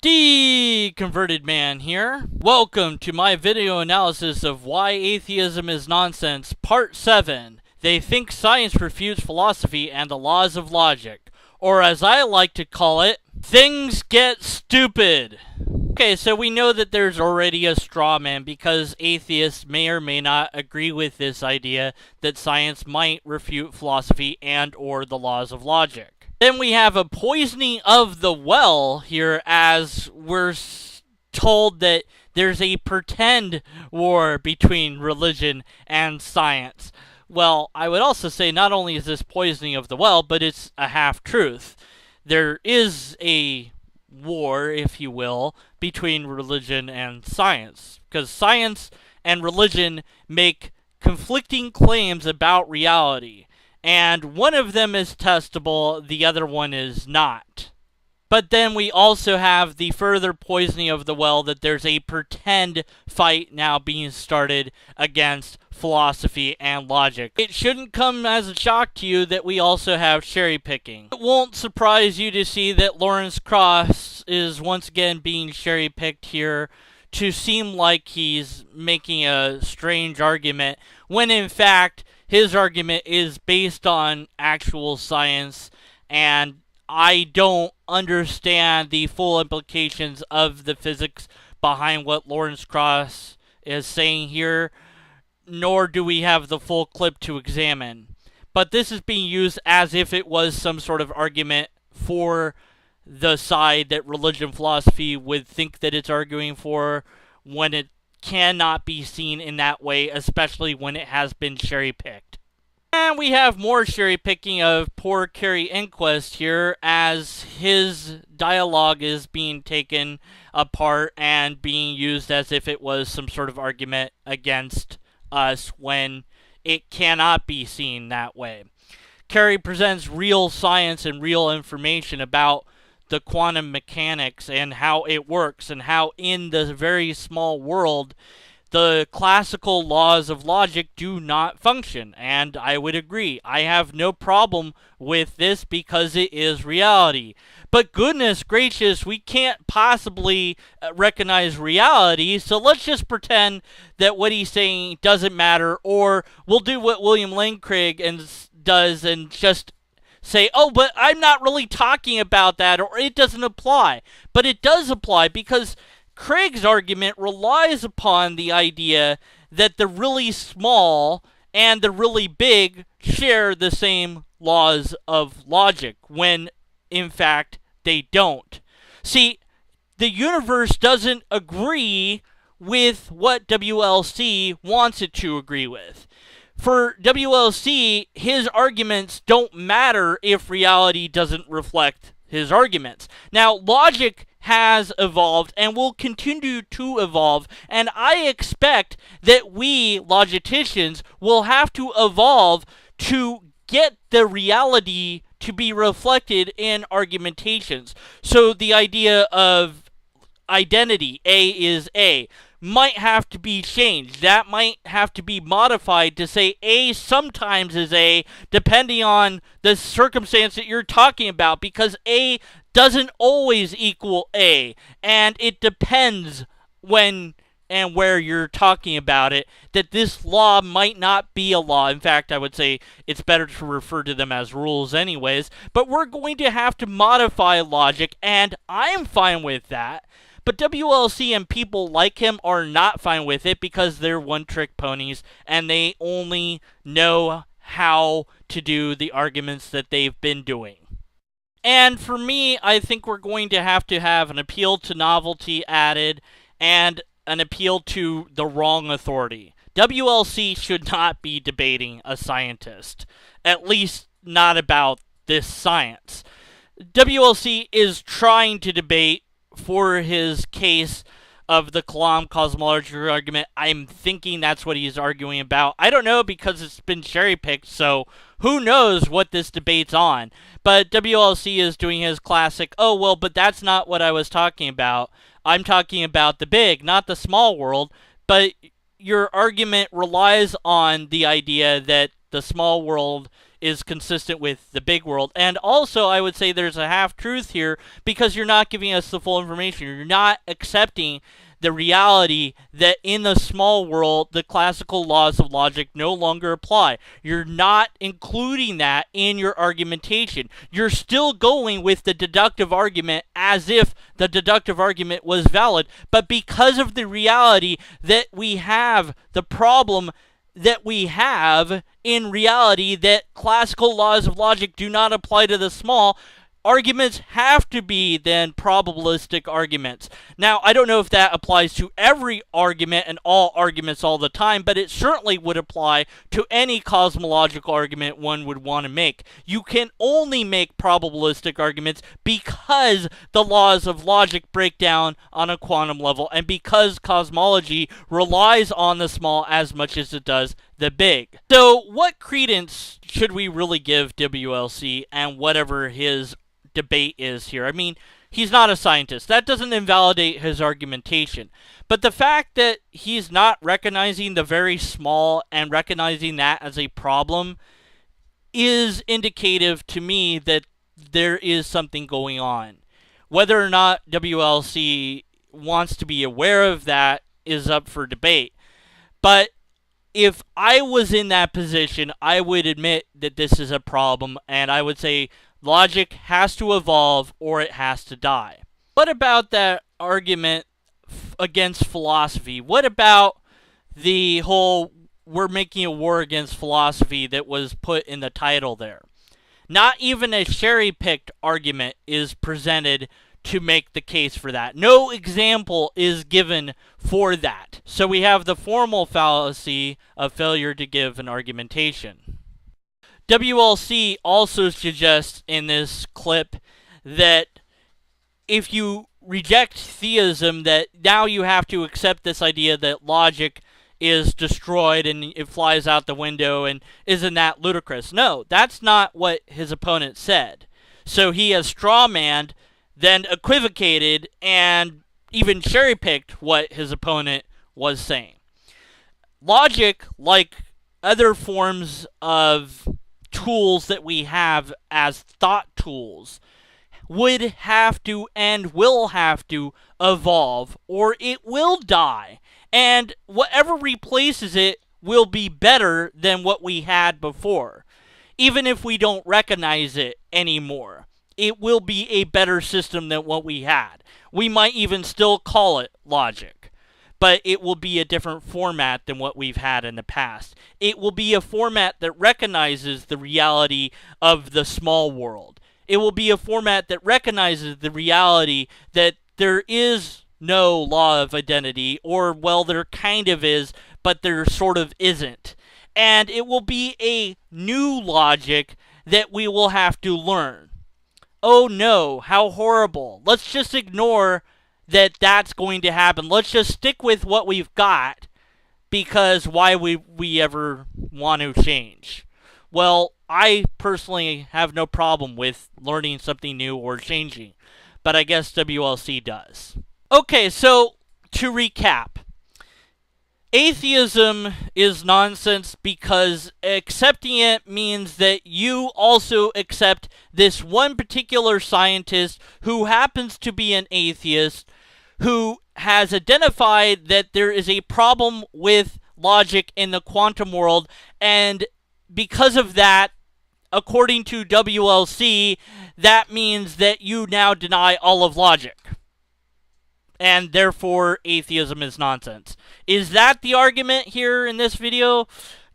Deconverted Man here. Welcome to my video analysis of Why Atheism is Nonsense, Part 7. They think science refutes philosophy and the laws of logic. Or as I like to call it, things get stupid. Okay, so we know that there's already a straw man because atheists may or may not agree with this idea that science might refute philosophy and or the laws of logic. Then we have a poisoning of the well here as we're told that there's a pretend war between religion and science. Well, I would also say not only is this poisoning of the well, but it's a half-truth. There is a war, if you will, between religion and science, because science and religion make conflicting claims about reality. And one of them is testable, the other one is not. But then we also have the further poisoning of the well that there's a pretend fight now being started against philosophy and logic. It shouldn't come as a shock to you that we also have cherry picking. It won't surprise you to see that Lawrence Krauss is once again being cherry picked here to seem like he's making a strange argument, when in fact his argument is based on actual science, and I don't understand the full implications of the physics behind what Lawrence Krauss is saying here, nor do we have the full clip to examine. But this is being used as if it was some sort of argument for the side that religion philosophy would think that it's arguing for, when it cannot be seen in that way, especially when it has been cherry-picked. And we have more cherry-picking of poor Kerry Inquest here, as his dialogue is being taken apart and being used as if it was some sort of argument against us when it cannot be seen that way. Kerry presents real science and real information about the quantum mechanics and how it works, and how in the very small world the classical laws of logic do not function. And I would agree. I have no problem with this because it is reality. But goodness gracious, we can't possibly recognize reality, so let's just pretend that what he's saying doesn't matter, or we'll do what William Lane Craig does and just say, oh, but I'm not really talking about that, or it doesn't apply. But it does apply, because Craig's argument relies upon the idea that the really small and the really big share the same laws of logic, when in fact they don't. See, the universe doesn't agree with what WLC wants it to agree with. For WLC, his arguments don't matter if reality doesn't reflect his arguments. Now, logic has evolved and will continue to evolve, and I expect that we, logicians, will have to evolve to get the reality to be reflected in argumentations. So the idea of identity, A is A, might have to be changed. That might have to be modified to say A sometimes is A, depending on the circumstance that you're talking about, because A doesn't always equal A, and it depends when and where you're talking about it, that this law might not be a law. In fact, I would say it's better to refer to them as rules anyways, but we're going to have to modify logic, and I'm fine with that. But WLC and people like him are not fine with it because they're one-trick ponies and they only know how to do the arguments that they've been doing. And for me, I think we're going to have an appeal to novelty added and an appeal to the wrong authority. WLC should not be debating a scientist, at least not about this science. WLC is trying to debate for his case of the Kalam cosmological argument. I'm thinking that's what he's arguing about. I don't know, because it's been cherry-picked, so who knows what this debate's on. But WLC is doing his classic, oh, well, but that's not what I was talking about. I'm talking about the big, not the small world. But your argument relies on the idea that the small world is consistent with the big world. And also, I would say there's a half-truth here because you're not giving us the full information. You're not accepting the reality that in the small world, the classical laws of logic no longer apply. You're not including that in your argumentation. You're still going with the deductive argument as if the deductive argument was valid, but because of the reality that we have, the problem that we have in reality that classical laws of logic do not apply to the small, arguments have to be then probabilistic arguments. Now, I don't know if that applies to every argument and all arguments all the time, but it certainly would apply to any cosmological argument one would want to make. You can only make probabilistic arguments because the laws of logic break down on a quantum level, and because cosmology relies on the small as much as it does the big. So, what credence should we really give WLC and whatever his debate is here? I mean, he's not a scientist. That doesn't invalidate his argumentation. But the fact that he's not recognizing the very small and recognizing that as a problem is indicative to me that there is something going on. Whether or not WLC wants to be aware of that is up for debate. But if I was in that position, I would admit that this is a problem, and I would say logic has to evolve or it has to die. What about that argument against philosophy? What about the whole we're making a war against philosophy that was put in the title there? Not even a cherry-picked argument is presented to make the case for that. No example is given for that. So we have the formal fallacy of failure to give an argumentation. WLC also suggests in this clip that if you reject theism, that now you have to accept this idea that logic is destroyed and it flies out the window, and isn't that ludicrous? No, that's not what his opponent said. So he has strawmanned, then equivocated, and even cherry-picked what his opponent was saying. Logic, like other forms of tools that we have as thought tools, would have to and will have to evolve, or it will die. And whatever replaces it will be better than what we had before. Even if we don't recognize it anymore, it will be a better system than what we had. We might even still call it logic, but it will be a different format than what we've had in the past. It will be a format that recognizes the reality of the small world. It will be a format that recognizes the reality that there is no law of identity, or, well, there kind of is, but there sort of isn't. And it will be a new logic that we will have to learn. Oh no, how horrible. Let's just ignore that that's going to happen. Let's just stick with what we've got, because why would we ever want to change? Well, I personally have no problem with learning something new or changing, but I guess WLC does. Okay, so to recap, atheism is nonsense because accepting it means that you also accept this one particular scientist who happens to be an atheist, who has identified that there is a problem with logic in the quantum world, and because of that, according to WLC, that means that you now deny all of logic. And therefore, atheism is nonsense. Is that the argument here in this video?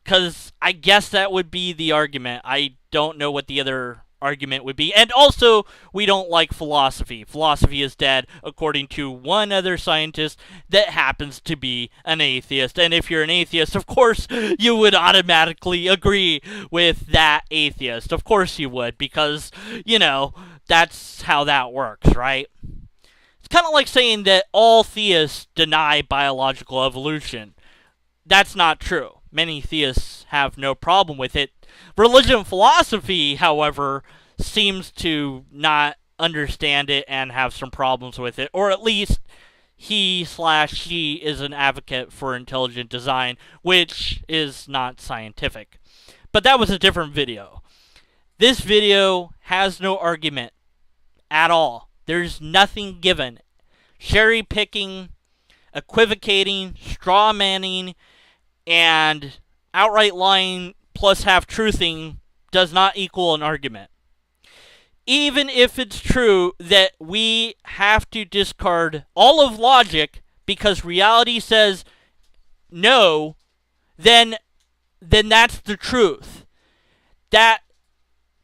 Because I guess that would be the argument. I don't know what the other argument would be. And also, we don't like philosophy. Philosophy is dead, according to one other scientist that happens to be an atheist. And if you're an atheist, of course, you would automatically agree with that atheist. Of course you would, because, you know, that's how that works, right? It's kind of like saying that all theists deny biological evolution. That's not true. Many theists have no problem with it. Religion philosophy, however, seems to not understand it and have some problems with it, or at least he/she is an advocate for intelligent design, which is not scientific. But that was a different video. This video has no argument at all. There's nothing given. Cherry picking, equivocating, straw manning, and outright lying plus half-truthing does not equal an argument. Even if it's true that we have to discard all of logic because reality says no, then that's the truth. That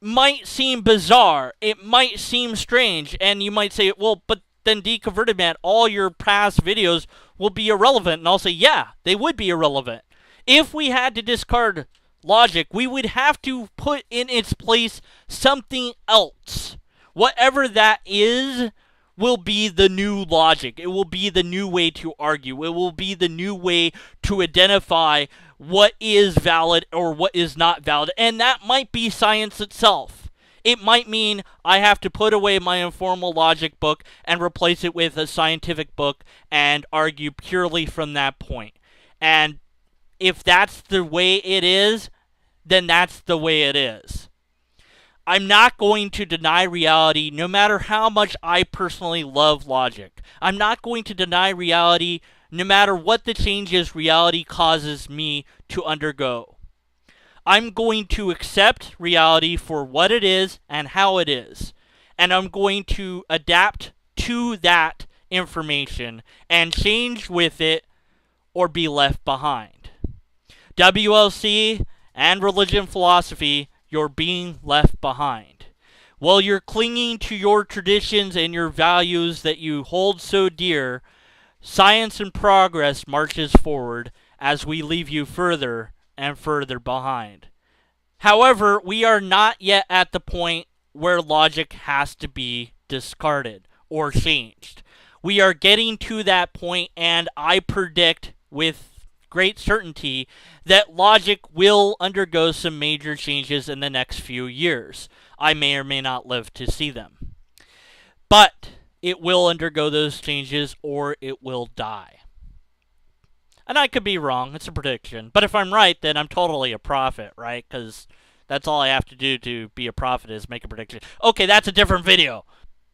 might seem bizarre. It might seem strange. And you might say, well, but then Deconverted Man, all your past videos will be irrelevant. And I'll say, yeah, they would be irrelevant. If we had to discard logic, we would have to put in its place something else. Whatever that is will be the new logic. It will be the new way to argue. It will be the new way to identify what is valid or what is not valid. And that might be science itself. It might mean I have to put away my informal logic book and replace it with a scientific book and argue purely from that point. And if that's the way it is, then that's the way it is. I'm not going to deny reality no matter how much I personally love logic. I'm not going to deny reality no matter what the changes reality causes me to undergo. I'm going to accept reality for what it is and how it is. And I'm going to adapt to that information and change with it or be left behind. WLC and religion philosophy, you're being left behind. While you're clinging to your traditions and your values that you hold so dear, science and progress marches forward as we leave you further and further behind. However, we are not yet at the point where logic has to be discarded or changed. We are getting to that point, and I predict with great certainty that logic will undergo some major changes in the next few years. I may or may not live to see them. But it will undergo those changes or it will die. And I could be wrong, it's a prediction. But if I'm right, then I'm totally a prophet, right? Because that's all I have to do to be a prophet is make a prediction. Okay, that's a different video.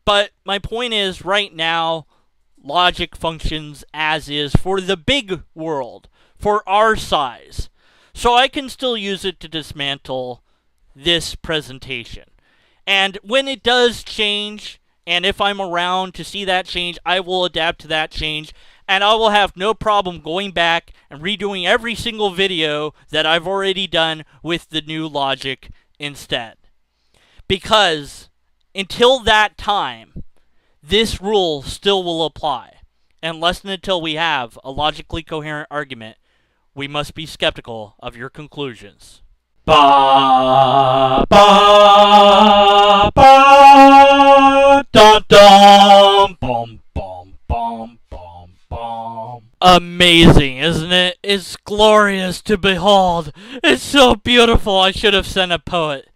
But my point is, right now, logic functions as is for the big world, for our size. So I can still use it to dismantle this presentation. And when it does change, and if I'm around to see that change, I will adapt to that change. And I will have no problem going back and redoing every single video that I've already done with the new logic instead. Because until that time, this rule still will apply. Unless and until we have a logically coherent argument, we must be skeptical of your conclusions. Ba ba ba dum dum bum bum bum bum bum. Amazing, isn't it? It's glorious to behold. It's so beautiful. I should have sent a poet.